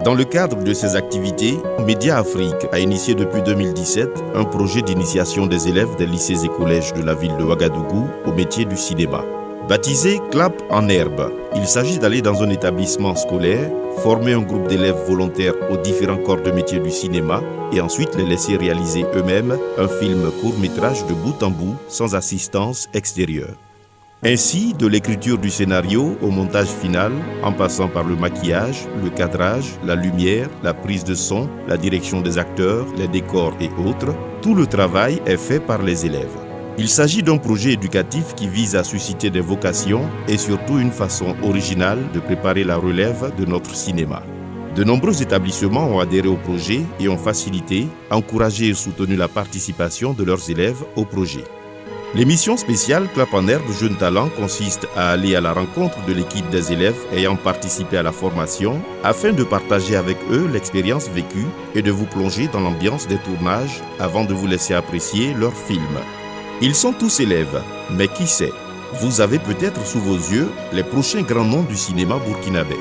Dans le cadre de ces activités, Média Afrique a initié depuis 2017 un projet d'initiation des élèves des lycées et collèges de la ville de Ouagadougou au métier du cinéma. Baptisé Clap en herbe, il s'agit d'aller dans un établissement scolaire, former un groupe d'élèves volontaires aux différents corps de métier du cinéma et ensuite les laisser réaliser eux-mêmes un film court-métrage de bout en bout sans assistance extérieure. Ainsi, de l'écriture du scénario au montage final, en passant par le maquillage, le cadrage, la lumière, la prise de son, la direction des acteurs, les décors et autres, tout le travail est fait par les élèves. Il s'agit d'un projet éducatif qui vise à susciter des vocations et surtout une façon originale de préparer la relève de notre cinéma. De nombreux établissements ont adhéré au projet et ont facilité, encouragé et soutenu la participation de leurs élèves au projet. L'émission spéciale Clap en herbe Jeunes Talents consiste à aller à la rencontre de l'équipe des élèves ayant participé à la formation afin de partager avec eux l'expérience vécue et de vous plonger dans l'ambiance des tournages avant de vous laisser apprécier leur film. Ils sont tous élèves, mais qui sait, vous avez peut-être sous vos yeux les prochains grands noms du cinéma burkinabé.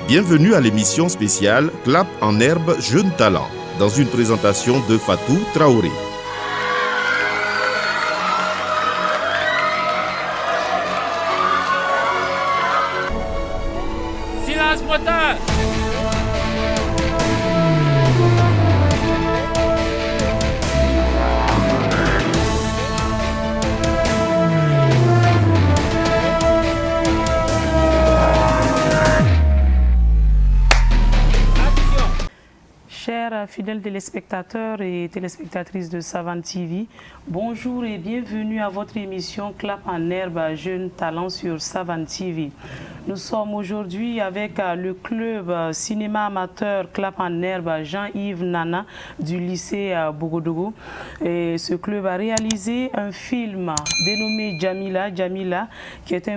Bienvenue à l'émission spéciale Clap en herbe Jeunes Talents, dans une présentation de Fatou Traoré. Silence moteur! Chers fidèles téléspectateurs et téléspectatrices de Savane TV, bonjour et bienvenue à votre émission Clap en herbe Jeunes Talents sur Savane TV. Nous sommes aujourd'hui avec le club cinéma amateur Clap en herbe Jean-Yves Nana du lycée Bogodougou. Et ce club a réalisé un film dénommé Jamila, qui est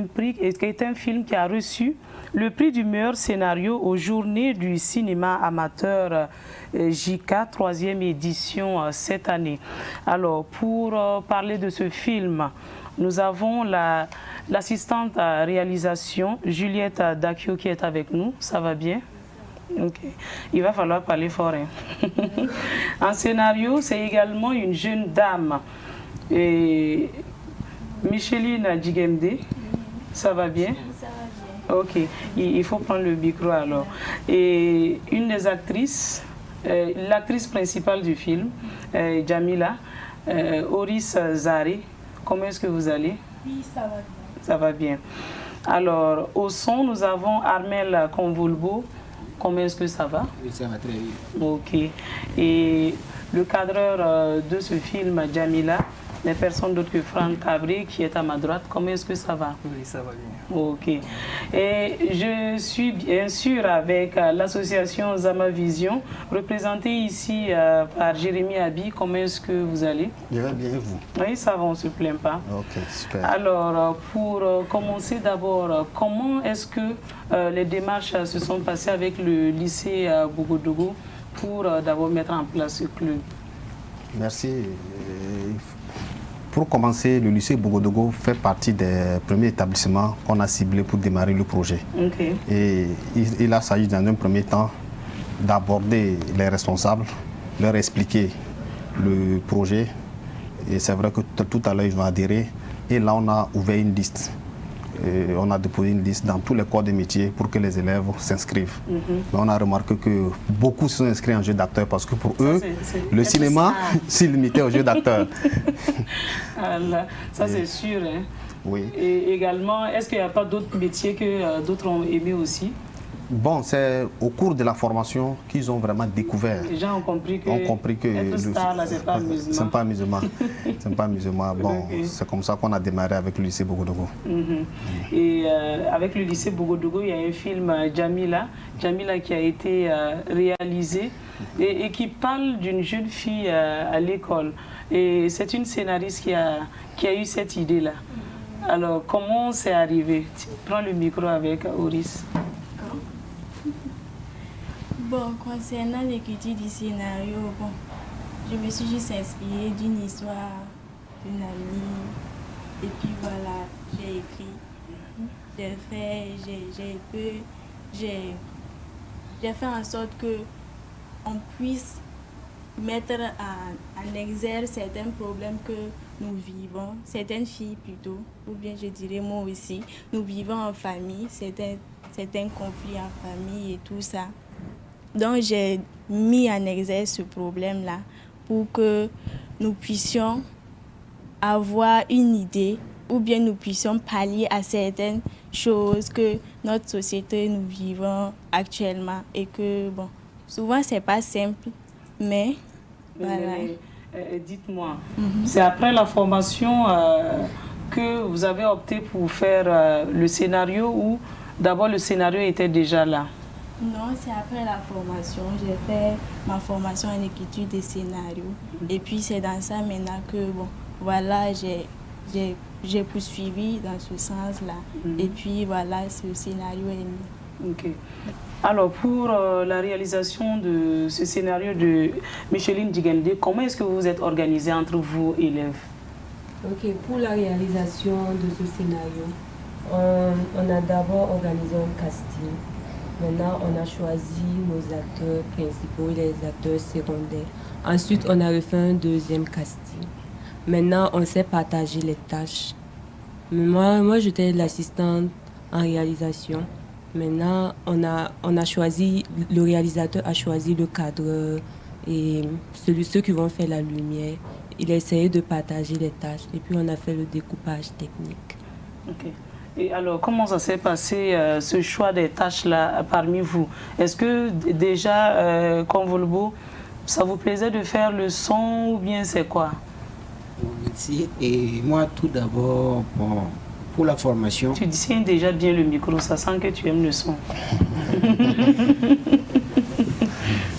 un film qui a reçu le prix du meilleur scénario aux Journées du cinéma amateur JK, 3e édition cette année. Alors, pour parler de ce film, nous avons l'assistante à réalisation, Juliette Dakio, qui est avec nous. Ça va bien? Ok. Il va falloir parler fort. Hein? En scénario, c'est également une jeune dame, Micheline Djigemde. Ça va bien? Ça va bien. Ok. Il faut prendre le micro alors. Et une des actrices, l'actrice principale du film, Jamila, Oris Zare. Comment est-ce que vous allez? Oui, ça va bien. Ça va bien. Alors, au son, nous avons Armel Convolbo. Comment est-ce que ça va? Oui, ça va très bien. Ok. Et le cadreur de ce film, Jamila, n'est personne d'autre que Franck Cabré, qui est à ma droite. Comment est-ce que ça va? Oui, ça va bien. Ok. Et je suis bien sûr avec l'association Zama Vision, représentée ici par Jérémy Abi. Comment est-ce que vous allez? Je vais bien, vous? Oui, ça va, on ne se plaint pas. Ok, super. Alors, pour commencer d'abord, comment est-ce que les démarches se sont passées avec le lycée Bogodougou pour d'abord mettre en place ce club? Merci. Pour commencer, le lycée Bogodougou fait partie des premiers établissements qu'on a ciblés pour démarrer le projet. Okay. Et il a s'agit dans un premier temps d'aborder les responsables, leur expliquer le projet. Et c'est vrai que tout à l'heure, ils ont adhéré. Et là, on a ouvert une liste. Et on a déposé une liste dans tous les corps de métier pour que les élèves s'inscrivent. Mais on a remarqué que beaucoup se sont inscrits en jeu d'acteur parce que pour eux, le cinéma s'est limité au jeu d'acteur. Ça, c'est sûr. Hein? Oui. Et également, est-ce qu'il n'y a pas d'autres métiers que d'autres ont aimé aussi? Bon, c'est au cours de la formation qu'ils ont vraiment découvert. Les gens ont compris que, être star, là, c'est pas amusement. C'est pas amusement. C'est pas amusement. Bon, okay. C'est comme ça qu'on a démarré avec le lycée Bogodougou. Et avec le lycée Bogodougou, il y a un film Jamila qui a été réalisé et qui parle d'une jeune fille à l'école. Et c'est une scénariste qui a eu cette idée-là. Alors, comment c'est arrivé? Prends le micro avec Oris. Bon, concernant l'écriture du scénario, bon, je me suis juste inspirée d'une histoire d'une amie et puis voilà, j'ai écrit. j'ai fait en sorte que on puisse mettre en exergue certains problèmes que nous vivons, certaines filles plutôt, ou bien je dirais moi aussi, nous vivons en famille, certains conflits en famille et tout ça. Donc j'ai mis en exergue ce problème-là pour que nous puissions avoir une idée ou bien nous puissions pallier à certaines choses que notre société nous vivons actuellement et que, bon, souvent c'est pas simple, mais voilà. Dites-moi, c'est après la formation que vous avez opté pour faire le scénario ou d'abord le scénario était déjà là? Non, c'est après la formation. J'ai fait ma formation en écriture des scénarios. Et puis c'est dans ça maintenant que, bon, voilà, j'ai poursuivi dans ce sens-là. Et puis voilà, ce scénario est mis. Ok. Alors, pour la réalisation de ce scénario de Micheline Djigende, comment est-ce que vous vous êtes organisés entre vous, élèves? Ok, pour la réalisation de ce scénario, on a d'abord organisé un casting. Maintenant, on a choisi nos acteurs principaux et les acteurs secondaires. Ensuite, on a refait un deuxième casting. Maintenant, on s'est partagé les tâches. Moi j'étais l'assistante en réalisation. Maintenant, on a choisi, le réalisateur a choisi le cadreur et ceux qui vont faire la lumière. Il a essayé de partager les tâches et puis on a fait le découpage technique. Ok. Et alors, comment ça s'est passé, ce choix des tâches-là parmi vous? Est-ce que déjà, comme Volbo, ça vous plaisait de faire le son ou bien c'est quoi? Merci. Et moi, tout d'abord, bon, pour la formation... Tu tiens déjà bien le micro, ça sent que tu aimes le son.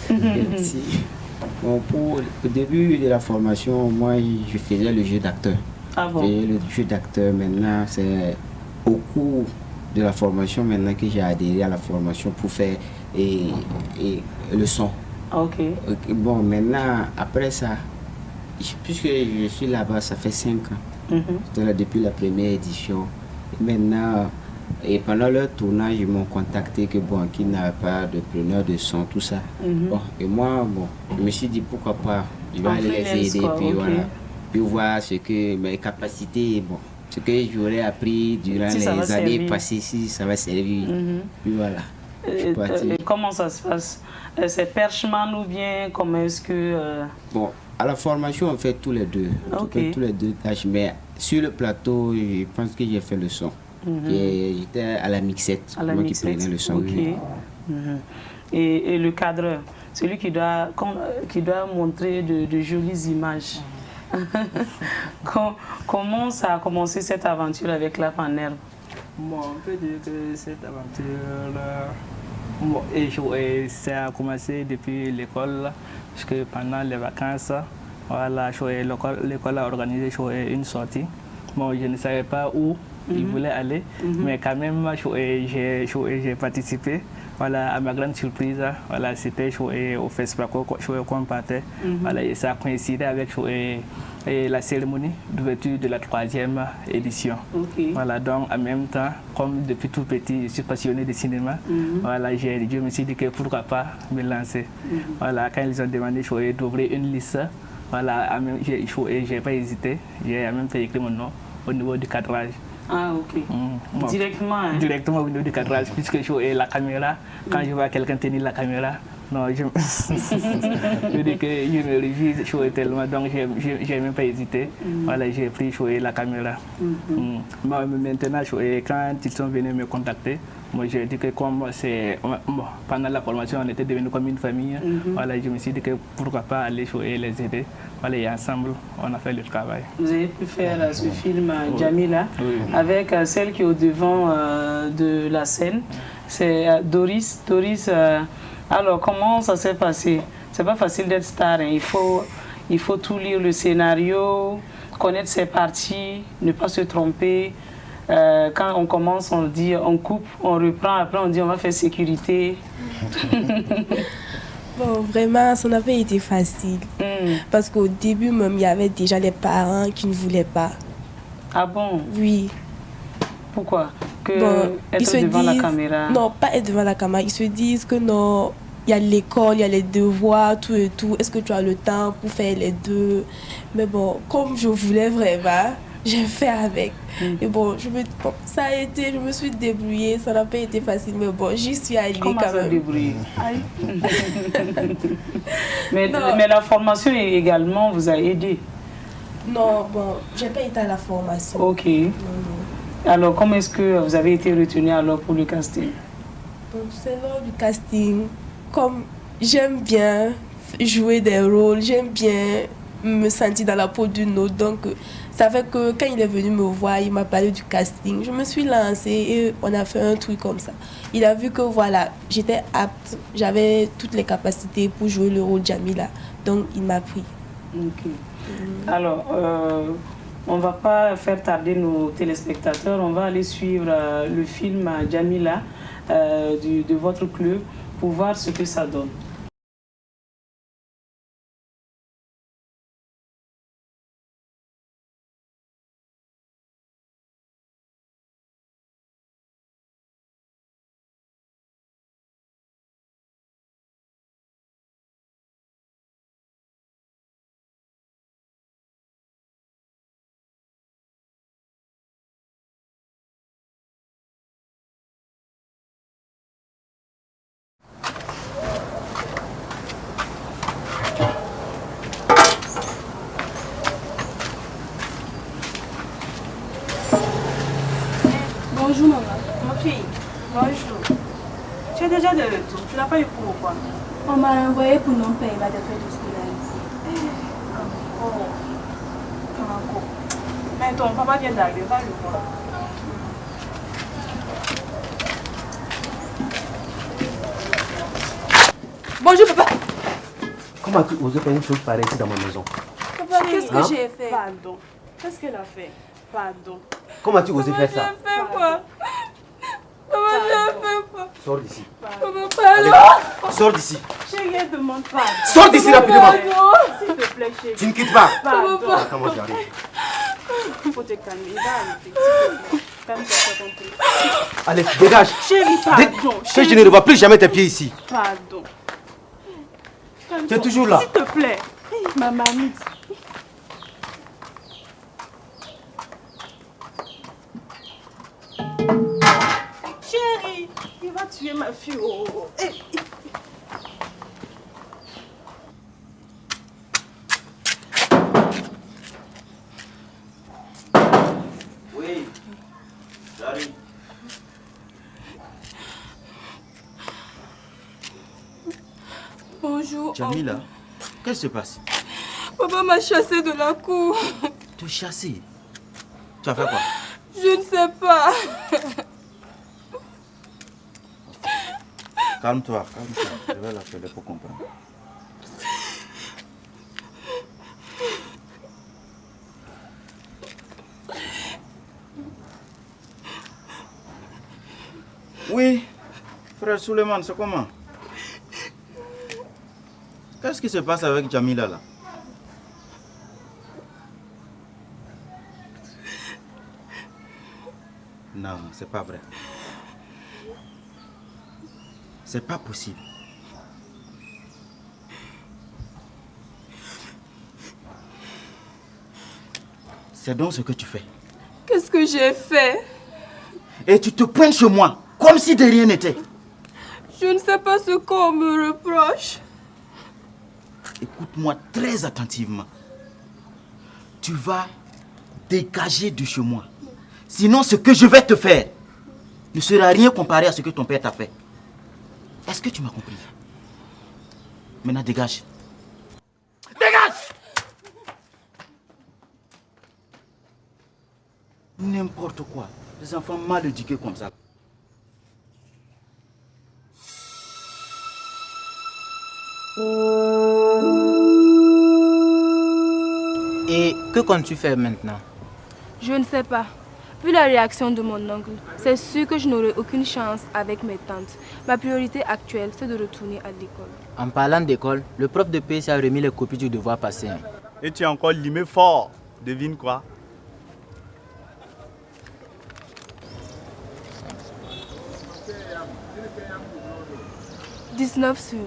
Merci. Bon, pour le début de la formation, moi, je faisais le jeu d'acteur. Ah bon? Je faisais le jeu d'acteur. Maintenant, c'est au cours de la formation maintenant que j'ai adhéré à la formation pour faire le son. Ok. Bon, maintenant, après ça, puisque je suis là-bas, ça fait 5 ans. J'étais là depuis la première édition. Et maintenant, et pendant leur tournage, ils m'ont contacté que bon, qu'ils n'avaient pas de preneur de son, tout ça. Bon, et moi, bon, je me suis dit pourquoi pas, je vais aller les aider, puis voilà, puis voir ce que mes capacités, bon, ce que j'aurais appris durant si les années passées, si ça va servir. Puis voilà. Et comment ça se passe? C'est perchman ou bien comment est-ce que... Bon, à la formation, on fait tous les deux. On fait tous les deux tâches, mais sur le plateau, je pense que j'ai fait le son. J'étais à la mixette, moi qui prenais le son. Okay. Et le cadreur, celui qui doit montrer de jolies images. Comment ça a commencé cette aventure avec Clap en Herbe? Bon, on peut dire que cette aventure, ça a commencé depuis l'école, parce que pendant les vacances, voilà, l'école a organisé une sortie. Bon, je ne savais pas où il voulait aller, mais quand même, j'ai participé. Voilà, à ma grande surprise, voilà, c'était au festival qu'on partait. Voilà, et ça a coïncidé avec la cérémonie d'ouverture de la 3e édition. Voilà, donc en même temps, comme depuis tout petit, je suis passionné de cinéma. Voilà, je me suis dit que pourquoi pas me lancer. Voilà, quand ils ont demandé d'ouvrir une liste, voilà, je n'ai pas hésité. J'ai même fait écrire mon nom au niveau du cadrage. Ah, ok. Bon. Directement, hein? Directement au niveau du cadrage, puisque la caméra, quand je vois quelqu'un tenir la caméra, non, je dis que je me réjouis tellement, donc je n'ai même pas hésité. Voilà, j'ai pris la caméra. Maintenant, quand ils sont venus me contacter, moi j'ai dit que comme pendant la formation, on était devenus comme une famille. Voilà, je me suis dit que pourquoi pas aller les aider. Voilà, et ensemble, on a fait le travail. Vous avez pu faire ce film Jamila avec celle qui est au devant de la scène. C'est Doris. Alors, comment ça s'est passé? C'est pas facile d'être star. Hein. Il faut tout lire le scénario, connaître ses parties, ne pas se tromper. Quand on commence, on dit, on coupe, on reprend, après on dit on va faire sécurité. Bon, vraiment, ça n'a pas été facile. Parce qu'au début, même, il y avait déjà les parents qui ne voulaient pas. Ah bon? Oui. Pourquoi? que bon, être devant la caméra. Non, pas être devant la caméra. Ils se disent que non, il y a l'école, il y a les devoirs, tout et tout. Est-ce que tu as le temps pour faire les deux? Mais bon, comme je voulais vraiment, j'ai fait avec. Et bon, ça a été, je me suis débrouillée, ça n'a pas été facile, mais bon, j'y suis arrivée quand même. débrouillée? mais la formation également vous a aidé? Non, bon, j'ai pas été à la formation. Ok. Non. Alors, comment est-ce que vous avez été retenu alors pour le casting? Donc, c'est lors du casting, comme j'aime bien jouer des rôles, j'aime bien me sentir dans la peau d'une autre, donc ça fait que quand il est venu me voir, il m'a parlé du casting, je me suis lancée et on a fait un truc comme ça. Il a vu que voilà, j'étais apte, j'avais toutes les capacités pour jouer le rôle de Jamila, donc il m'a pris. Ok. Alors, on ne va pas faire tarder nos téléspectateurs, on va aller suivre le film Jamila de votre club pour voir ce que ça donne. Bonjour maman. Ma fille, bonjour. Tu es déjà de retour, tu n'as pas eu cours ou quoi? On m'a envoyé pour non payer ma défaite de scolarité. Encore. Mais ton papa vient d'arriver, va le voir. Bonjour papa. Comment as-tu osé faire une chose pareille ici dans ma maison? Papa, qu'est-ce que j'ai fait? Pardon. Qu'est-ce qu'elle a fait? Pardon. Comment as-tu osé faire ça? J'ai fait quoi? Papa, j'ai fait quoi? Sors d'ici. Papa, pardon. Sors d'ici. Chérie, demande pardon. Sors d'ici rapidement. S'il te plaît, chérie. Tu ne quittes pas. Pardon. Attends, moi j'arrive. Il faut te calmer. Il va arrêter. Calme-toi, compris. Allez, dégage. Chérie, pardon. Que je ne revois plus jamais tes pieds ici. Pardon. Tu es toujours là. S'il te plaît. Ma mamie. Chérie, il va tuer ma fille. Oh. Oui, j'arrive. Bonjour. Jamila, qu'est-ce qui se passe? Papa m'a chassé de la cour. Te chasser? Tu as fait quoi? Je ne sais pas. Calme-toi. Je vais l'appeler pour comprendre. Oui, frère Suleiman, c'est comment? Qu'est-ce qui se passe avec Jamila là? Non, c'est pas vrai. C'est pas possible. C'est donc ce que tu fais. Qu'est-ce que j'ai fait? Et tu te pointes chez moi, comme si de rien n'était. Je ne sais pas ce qu'on me reproche. Écoute-moi très attentivement. Tu vas dégager de chez moi. Sinon, ce que je vais te faire ne sera rien comparé à ce que ton père t'a fait. Est-ce que tu m'as compris? Maintenant, dégage. Dégage! N'importe quoi. Les enfants mal éduqués comme ça. Et que comptes-tu faire maintenant? Je ne sais pas. Vu la réaction de mon oncle, c'est sûr que je n'aurai aucune chance avec mes tantes. Ma priorité actuelle, c'est de retourner à l'école. En parlant d'école, le prof de PS a remis les copies du devoir passé. Et tu es encore limé fort. Devine quoi? 19 sur 20.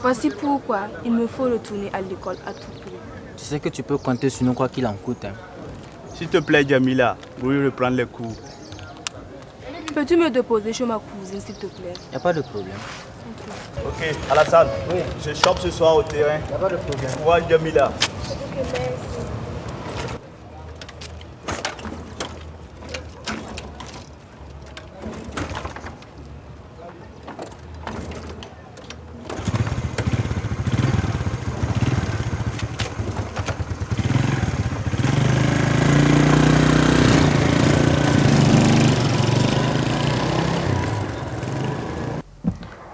Voici pourquoi il me faut retourner à l'école à tout prix. Tu sais que tu peux compter sur nous quoi qu'il en coûte. Hein. S'il te plaît, Jamila, oui, reprendre les cours. Peux-tu me déposer chez ma cousine, s'il te plaît? Il n'y a pas de problème. Ok, Alassane, oui. Je chope ce soir au terrain. Il n'y a pas de problème. Moi, Jamila. Ok, merci.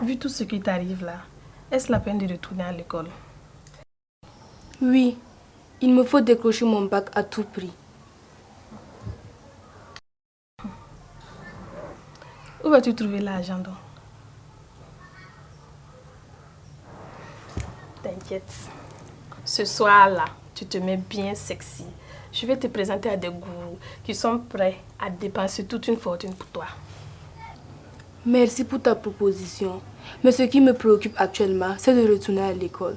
Vu tout ce qui t'arrive là, est-ce la peine de retourner à l'école? Oui, il me faut décrocher mon bac à tout prix. Où vas-tu trouver l'argent donc? T'inquiète. Ce soir-là, tu te mets bien sexy. Je vais te présenter à des gourous qui sont prêts à dépenser toute une fortune pour toi. Merci pour ta proposition. Mais ce qui me préoccupe actuellement, c'est de retourner à l'école.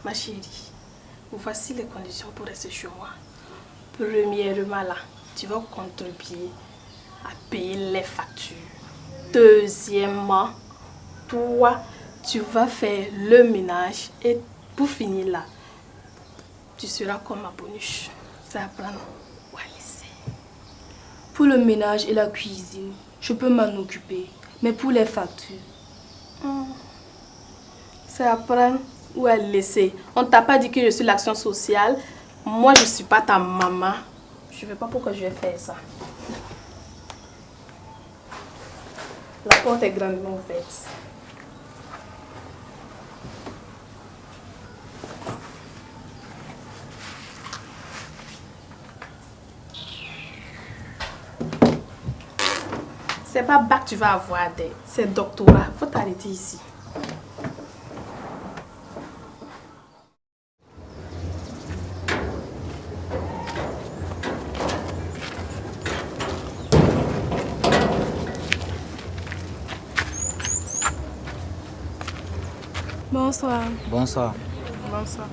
Ma chérie, voici les conditions pour rester chez moi. Premièrement, là, tu vas contribuer à payer les factures. Deuxièmement, toi, tu vas faire le ménage. Et pour finir là, tu seras comme ma bonus. Ça apprend. Pour le ménage et la cuisine, je peux m'en occuper. Mais pour les factures... C'est à prendre ou à laisser. On ne t'a pas dit que je suis l'action sociale. Moi, je ne suis pas ta maman. Je ne sais pas pourquoi je vais faire ça. La porte est grandement ouverte. C'est pas bac que tu vas avoir, c'est doctorat. Faut t'arrêter ici. Bonsoir. Bonsoir. Bonsoir.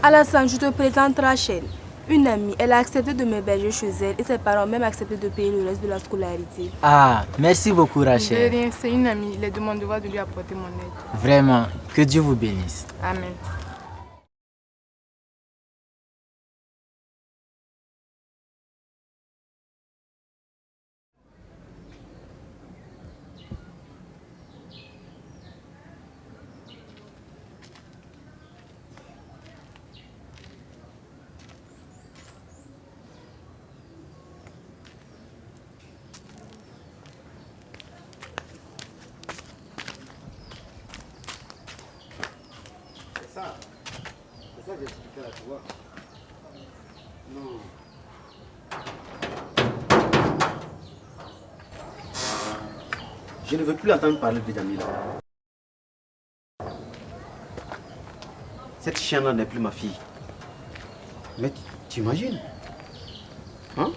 Alassane, je te présente Rachel. Une amie, elle a accepté de m'héberger chez elle et ses parents ont même accepté de payer le reste de la scolarité. Ah, merci beaucoup Rachel. De rien, c'est une amie. Il est de mon devoir de lui apporter mon aide. Vraiment, que Dieu vous bénisse. Amen. C'est ça que j'expliquais là, tu vois. Non. Je ne veux plus entendre parler de Jamila. Cette chienne-là n'est plus ma fille. Mais tu imagines? Hein?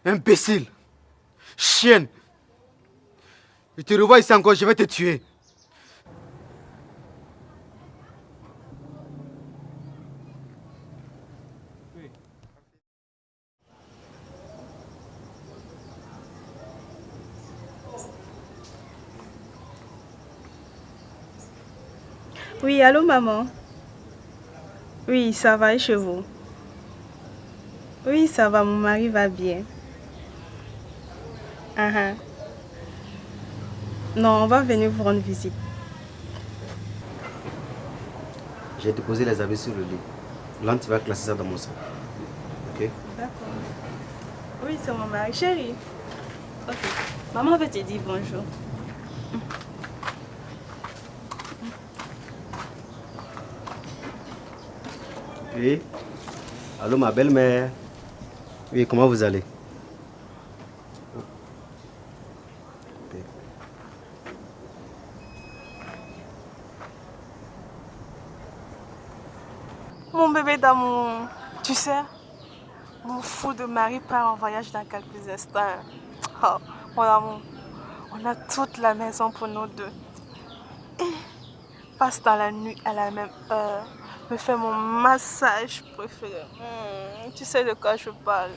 Imbécile! Chienne! Je te revois ici encore, je vais te tuer. Oui, allô maman? Oui, ça va et chez vous? Oui, ça va, mon mari va bien. Non, on va venir vous rendre visite. J'ai déposé les habits sur le lit. Là, tu vas classer ça dans mon sac. Ok? D'accord. Oui, c'est mon mari. Chérie. Ok. Maman va te dire bonjour. Oui. Allô, ma belle-mère. Oui, comment vous allez? Mon bébé d'amour, tu sais, mon fou de mari part en voyage dans quelques instants. Oh, mon amour, on a toute la maison pour nous deux. Et passe dans la nuit à la même heure, me fait mon massage préféré. Tu sais de quoi je parle.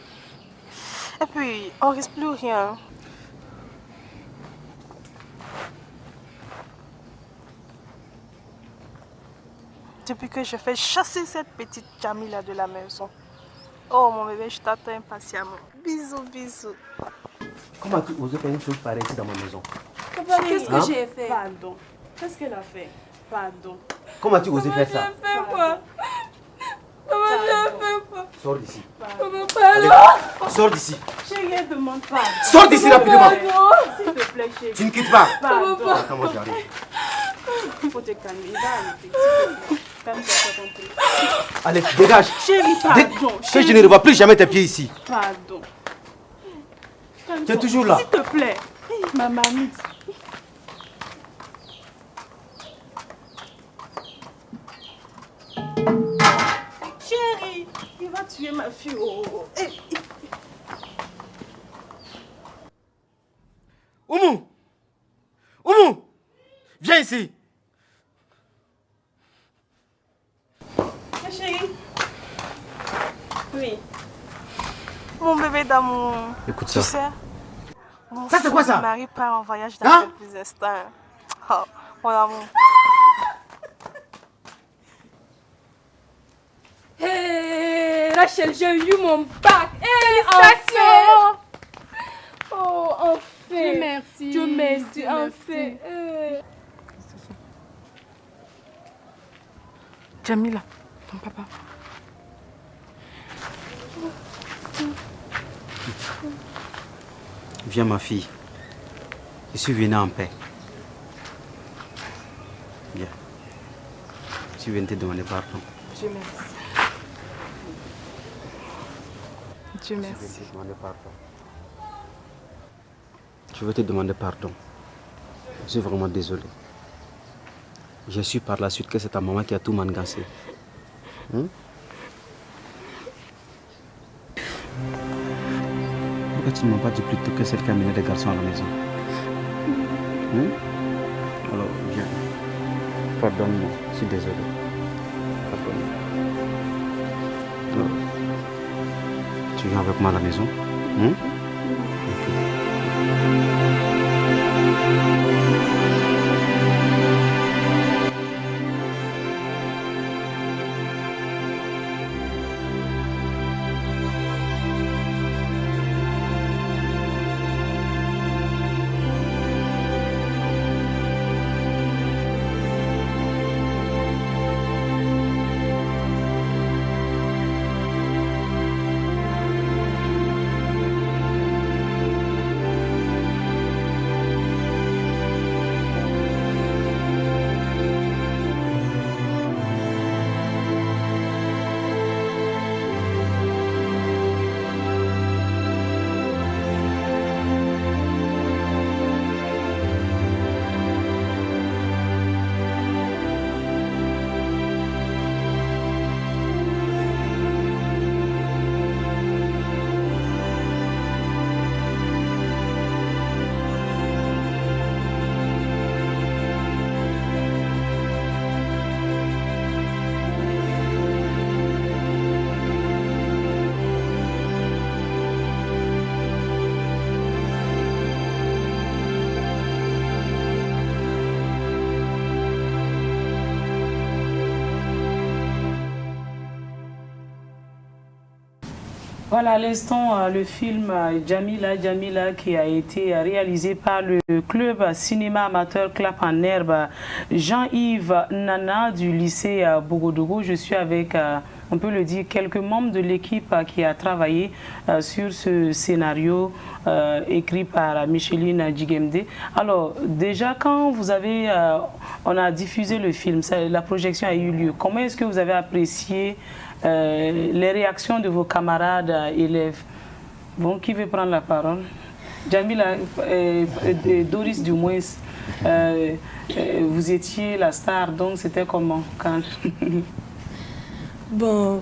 Et puis, on risque plus rien. Depuis que je fais chasser cette petite Jamila de la maison. Oh mon bébé, je t'attends impatiemment. Bisous, bisous. Comment as-tu osé faire une chose pareille ici dans ma maison? Papa, qu'est-ce que j'ai fait? Pardon. Qu'est-ce qu'elle a fait? Pardon. Comment as-tu osé faire ça? J'ai fait quoi? Papa, j'ai fait quoi? Sors d'ici. Papa, pardon. Sors d'ici. Chérie, elle demande pardon. Sors d'ici rapidement. S'il te plaît, chérie. Tu ne quittes pas. Pardon. Comment j'arrive? Il faut te calmer. Il va arrêter. S'il te plaît. Calme-toi, compris. Allez, dégage. Chérie, pardon. Que je ne revois plus jamais tes pieds ici. Pardon. Tu es toujours là. S'il te plaît. Ma mamie. Chérie, il va tuer ma fille. Oumou! Oumou! Viens ici. Chérie. Oui. Mon bébé d'amour. Écoute tu ça. sais, mon Ça, c'est quoi, ça? Mon mari part en voyage dans quelques instants. Oh, mon amour. Hey, Rachel, j'ai eu mon bac. Hey, enfin. Oh, enfin. Dieu merci. Dieu merci, Dieu enfin. merci. Hey. Jamila, ton papa. Viens ma fille. Je suis venu en paix. Viens. Je viens te demander pardon. Dieu merci. Dieu merci. Je veux te demander pardon. Je suis vraiment désolé. J'ai su par la suite que c'est ta maman qui a tout mangancé. Pourquoi tu ne m'as pas dit plus tôt que celle qui a amené des garçons à la maison? Alors, viens. Pardonne-moi, je suis désolé. Pardonne-moi. Alors, tu viens avec moi à la maison? Voilà, à l'instant, le film Jamila Jamila qui a été réalisé par le club cinéma amateur Clap en Herbe Jean-Yves Nana du lycée Bogodogo. Je suis avec, on peut le dire, quelques membres de l'équipe qui a travaillé sur ce scénario écrit par Micheline Djigemde. Alors, déjà, quand vous avez, on a diffusé le film, la projection a eu lieu, comment est-ce que vous avez apprécié les réactions de vos camarades élèves? Bon, qui veut prendre la parole? Jamila, Doris du moins, vous étiez la star, donc c'était comment quand... Bon,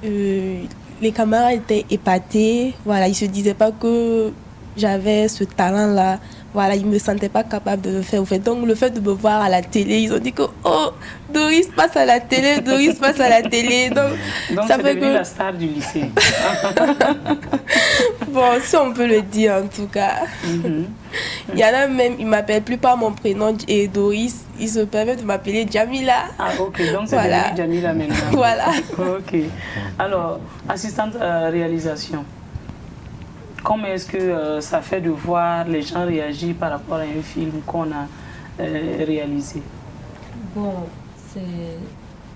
les camarades étaient épatés. Voilà, ils ne se disaient pas que j'avais ce talent-là. Voilà, ils ne me sentaient pas capable de le faire. Donc, le fait de me voir à la télé, ils ont dit que oh, Doris passe à la télé, Doris passe à la télé. Donc ça c'est fait devenu la star du lycée. Bon, si on peut le dire en tout cas. Il y en a même, ils ne m'appellent plus par mon prénom et Doris, ils se permettent de m'appeler Jamila. Ah ok, donc c'est voilà. devenu Jamila maintenant. Voilà. Ok. Alors, assistante réalisation. Comment est-ce que ça fait de voir les gens réagir par rapport à un film qu'on a réalisé? Bon,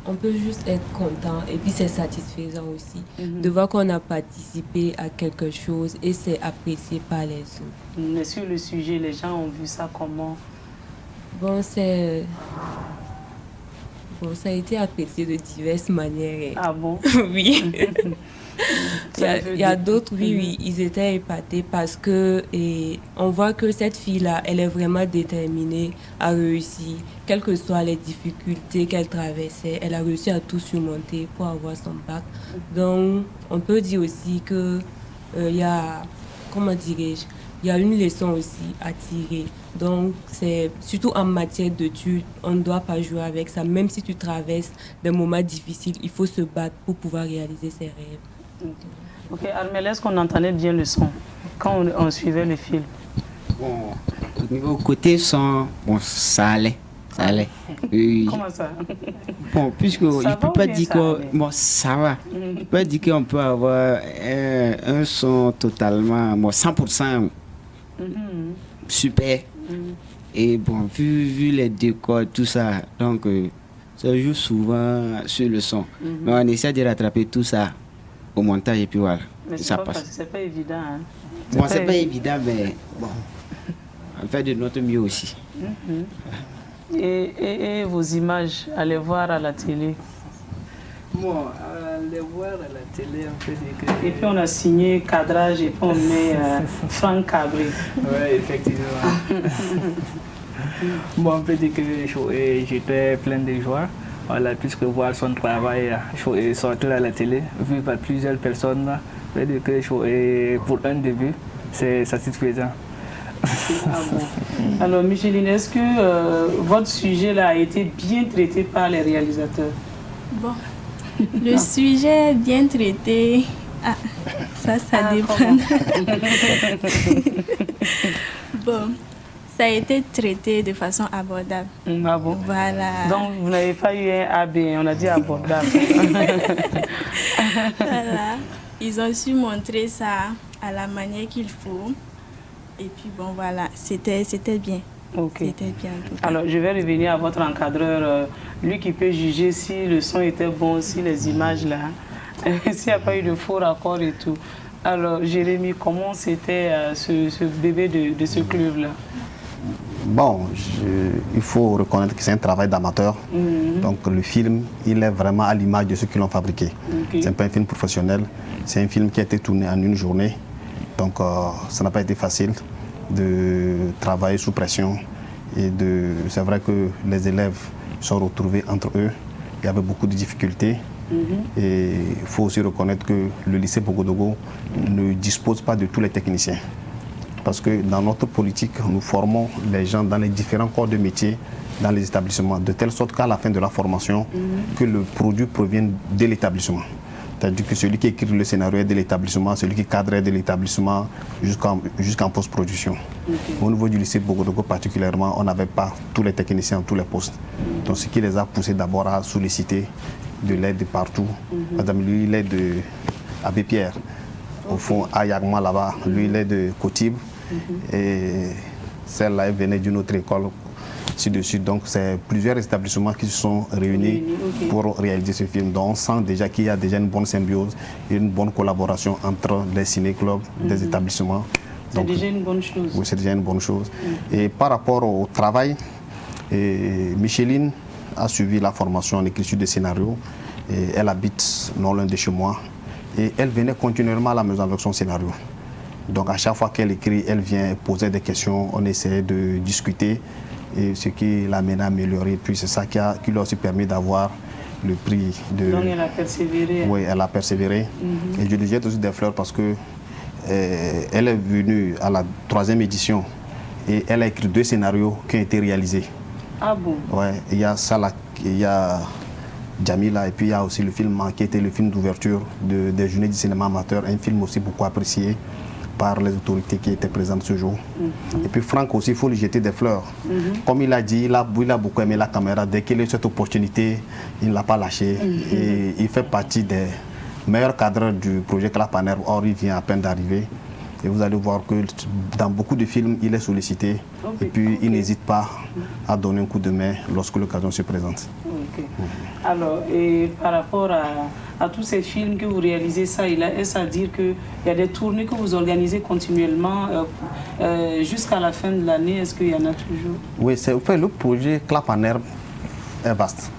on peut juste être content et puis c'est satisfaisant aussi de voir qu'on a participé à quelque chose et c'est apprécié par les autres. Mais sur le sujet, les gens ont vu ça comment? Bon, ça a été apprécié de diverses manières. Ah bon? Oui. Il y a d'autres, oui, ils étaient épatés parce que on voit que cette fille-là, elle est vraiment déterminée à réussir. Quelles que soient les difficultés qu'elle traversait, elle a réussi à tout surmonter pour avoir son bac. Donc, on peut dire aussi que il y a, comment dirais-je, il y a une leçon aussi à tirer. Donc, c'est surtout en matière d'études, on ne doit pas jouer avec ça. Même si tu traverses des moments difficiles, il faut se battre pour pouvoir réaliser ses rêves. Ok, Armel, est-ce qu'on entendait bien le son quand on suivait le film? Bon, au niveau côté son, bon, ça allait. Ça allait. Oui. Comment ça? Bon, puisque il ne peut pas dire que... Bon, ça va. Il ne peut pas dire qu'on peut avoir un son totalement... Bon, 100% super. Et bon, vu les décors, tout ça, donc ça joue souvent sur le son. Mais on essaie de rattraper tout ça au montage et puis voilà. Mais ça passe. C'est pas évident. Hein? Bon, c'est pas évident, mais bon, on fait de notre mieux aussi. Et vos images, allez voir à la télé? Bon, les voir à la télé, on peut dire que... Et puis on a signé cadrage et puis on met Franck Cabré. Oui, effectivement. Bon, on peut dire que j'étais plein de joie. Voilà, puisque voir son travail sortir à la télé, vu par plusieurs personnes, on peut dire que pour un début, c'est satisfaisant. Ah bon. Alors Micheline, est-ce que votre sujet là a été bien traité par les réalisateurs? Bon, le sujet bien traité, ça dépend. Bon, ça a été traité de façon abordable. Ah bon? Voilà. Donc vous n'avez pas eu un AB, on a dit abordable. Voilà. Ils ont su montrer ça à la manière qu'il faut. Et puis bon, voilà, c'était bien. Ok. C'était bien. Alors, je vais revenir à votre encadreur, lui qui peut juger si le son était bon, si les images là, s'il n'y a pas eu de faux raccords et tout. Alors, Jérémy, comment c'était ce bébé de ce club-là? Bon, il faut reconnaître que c'est un travail d'amateur. Donc le film, il est vraiment à l'image de ceux qui l'ont fabriqué. Okay. Ce n'est pas un film professionnel, c'est un film qui a été tourné en une journée. Donc ça n'a pas été facile de travailler sous pression. Et c'est vrai que les élèves sont retrouvés entre eux. Il y avait beaucoup de difficultés. Et il faut aussi reconnaître que le lycée Bogodogo ne dispose pas de tous les techniciens. Parce que dans notre politique, nous formons les gens dans les différents corps de métier dans les établissements, de telle sorte qu'à la fin de la formation, que le produit provienne de l'établissement. C'est-à-dire que celui qui écrit le scénario est de l'établissement, celui qui cadre est de l'établissement jusqu'en post-production. Au niveau du lycée Bogodogo particulièrement, on n'avait pas tous les techniciens, tous les postes. Donc ce qui les a poussés d'abord à solliciter de l'aide de partout. Madame, lui, il est de Abbé Pierre. Au fond, à Yagma là-bas, lui, il est de Kotib. Et celle-là, elle venait d'une autre école ci-dessus. Donc, c'est plusieurs établissements qui se sont réunis pour réaliser ce film. Donc, on sent déjà qu'il y a déjà une bonne symbiose et une bonne collaboration entre les ciné-clubs des établissements. C'est déjà une bonne chose. Oui, c'est déjà une bonne chose. Et par rapport au travail, Micheline a suivi la formation en écriture de scénario. Et elle habite non loin de chez moi. Et elle venait continuellement à la maison avec son scénario. Donc à chaque fois qu'elle écrit, elle vient poser des questions, on essaie de discuter, et ce qui l'amène à améliorer. Puis c'est ça qui lui a aussi permis d'avoir le prix de... Donc elle a persévéré. Oui, elle a persévéré. Et je lui jette aussi des fleurs parce que elle est venue à la 3e édition et elle a écrit 2 scénarios qui ont été réalisés. Ah bon? Ouais, il y a Salah, il y a Jamila et puis il y a aussi le film qui était le film d'ouverture des Journées du cinéma amateur, un film aussi beaucoup apprécié par les autorités qui étaient présentes ce jour. Et puis Franck aussi, il faut lui jeter des fleurs. Comme il a dit, il a beaucoup aimé la caméra. Dès qu'il a eu cette opportunité, il ne l'a pas lâché. Et il fait partie des meilleurs cadres du projet Clap en Herbe. Or, il vient à peine d'arriver. Et vous allez voir que dans beaucoup de films, il est sollicité. Et puis, il n'hésite pas à donner un coup de main lorsque l'occasion se présente. Alors, et par rapport à tous ces films que vous réalisez, est-ce à dire qu'il y a des tournées que vous organisez continuellement jusqu'à la fin de l'année? Est-ce qu'il y en a toujours? Oui, le projet Clap en Herbe est vaste.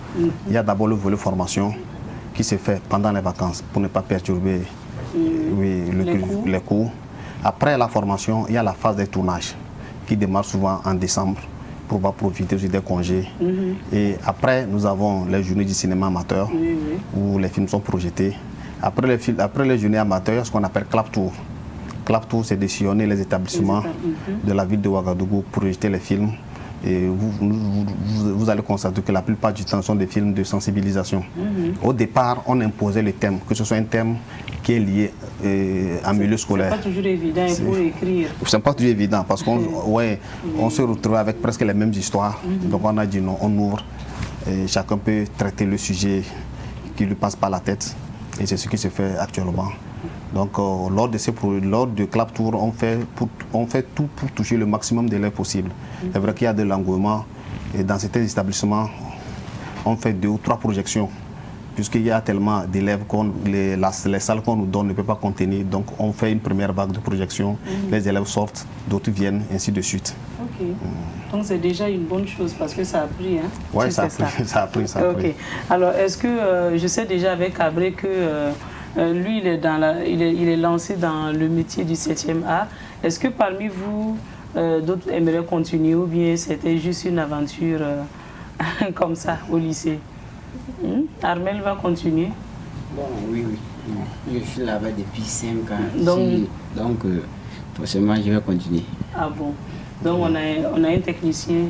Il y a d'abord le volet formation qui se fait pendant les vacances pour ne pas perturber les cours. Après la formation, il y a la phase des tournages qui démarre souvent en décembre pour pouvoir profiter aussi des congés. Et après, nous avons les journées du cinéma amateur où les films sont projetés. Après les journées amateurs, ce qu'on appelle Clap Tour. Clap Tour, c'est de sillonner les établissements de la ville de Ouagadougou pour projeter les films. Et vous allez constater que la plupart du temps sont des films de sensibilisation. Au départ, on imposait le thème, que ce soit un thème qui est lié à milieu scolaire. C'est pas toujours évident pour écrire. C'est pas toujours évident parce qu'on on se retrouve avec presque les mêmes histoires. Donc on a dit non, on ouvre. Et chacun peut traiter le sujet qui lui passe par la tête. Et c'est ce qui se fait actuellement. Donc lors de Clap Tour, on fait tout pour toucher le maximum d'élèves possible. C'est vrai qu'il y a de l'engouement et dans certains établissements, on fait 2 ou 3 projections puisqu'il y a tellement d'élèves que les salles qu'on nous donne ne peuvent pas contenir. Donc on fait une première vague de projections, les élèves sortent, d'autres viennent, ainsi de suite. Donc c'est déjà une bonne chose parce que ça a pris. Hein? Oui, ça a pris. Alors est-ce que je sais déjà avec Cabré que lui, il est lancé dans le métier du 7e art. Est-ce que parmi vous, d'autres aimeraient continuer ou bien c'était juste une aventure comme ça au lycée? Armel va continuer? Bon, oui. Je suis là-bas depuis 5 ans. Donc forcément, je vais continuer. Ah bon? Donc on a un technicien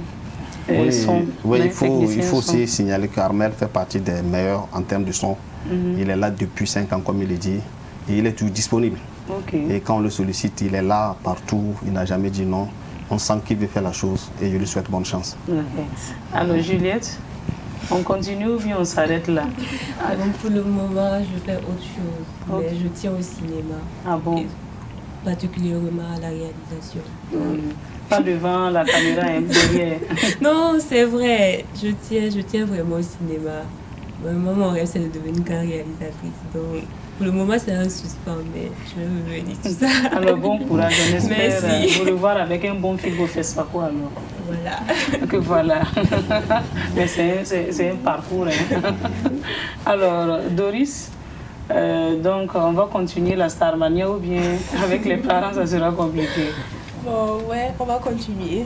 son. Oui, il faut aussi signaler qu'Armel fait partie des meilleurs en termes de son. Il est là depuis 5 ans, comme il est dit, et il est toujours disponible. Et quand on le sollicite, il est là partout, il n'a jamais dit non. On sent qu'il veut faire la chose et je lui souhaite bonne chance. Alors Juliette, on continue ou bien on s'arrête là? Donc pour le moment, je fais autre chose, mais je tiens au cinéma. Ah bon? Et particulièrement à la réalisation. Pas devant la caméra, derrière. Non, c'est vrai, je tiens vraiment au cinéma. Vraiment, mon rêve, c'est de devenir grande réalisatrice. Donc, pour le moment, c'est un suspens, mais je vais revenir tout ça. Alors, bon courage, on espère vous le voir avec un bon film au FESPACO, alors. Voilà. Voilà. Mais c'est un parcours. Hein. Alors, Doris, donc, on va continuer la Starmania ou bien avec les parents, ça sera compliqué? Bon, ouais, on va continuer.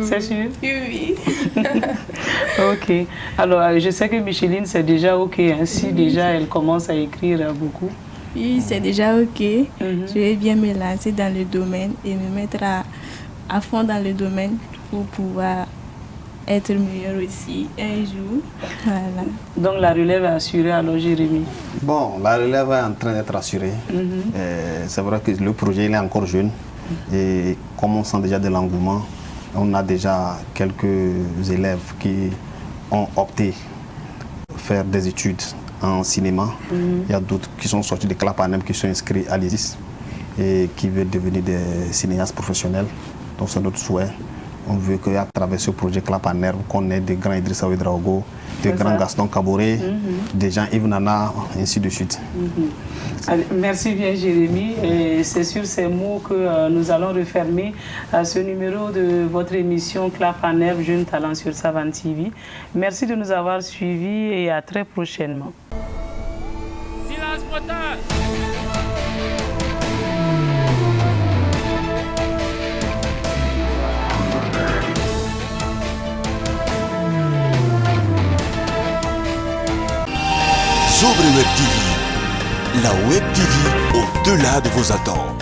C'est sûr? Oui. Ok. Alors, je sais que Micheline, c'est déjà ok. Hein, si déjà elle commence à écrire beaucoup. Oui, c'est déjà ok. Je vais bien me lancer dans le domaine et me mettre à fond dans le domaine pour pouvoir être meilleure aussi un jour. Voilà. Donc la relève est assurée alors, Jérémy? Bon, la relève est en train d'être assurée. C'est vrai que le projet il est encore jeune. Et comme on sent déjà de l'engouement, on a déjà quelques élèves qui ont opté pour faire des études en cinéma. Il y a d'autres qui sont sortis de Clap en Herbe qui sont inscrits à l'ISIS et qui veulent devenir des cinéastes professionnels. Donc c'est notre souhait. On veut qu'à travers ce projet Clap en Herbe, qu'on ait des grands Idrissa Ouedraogo, des grands Gaston Kaboré, des gens Yves Nana, ainsi de suite. Merci bien Jérémy. C'est sur ces mots que nous allons refermer ce numéro de votre émission Clap en Herbe, Jeunes Talents sur Savane TV. Merci de nous avoir suivis et à très prochainement. Silence moteur! Sobre Web TV. La Web TV au-delà de vos attentes.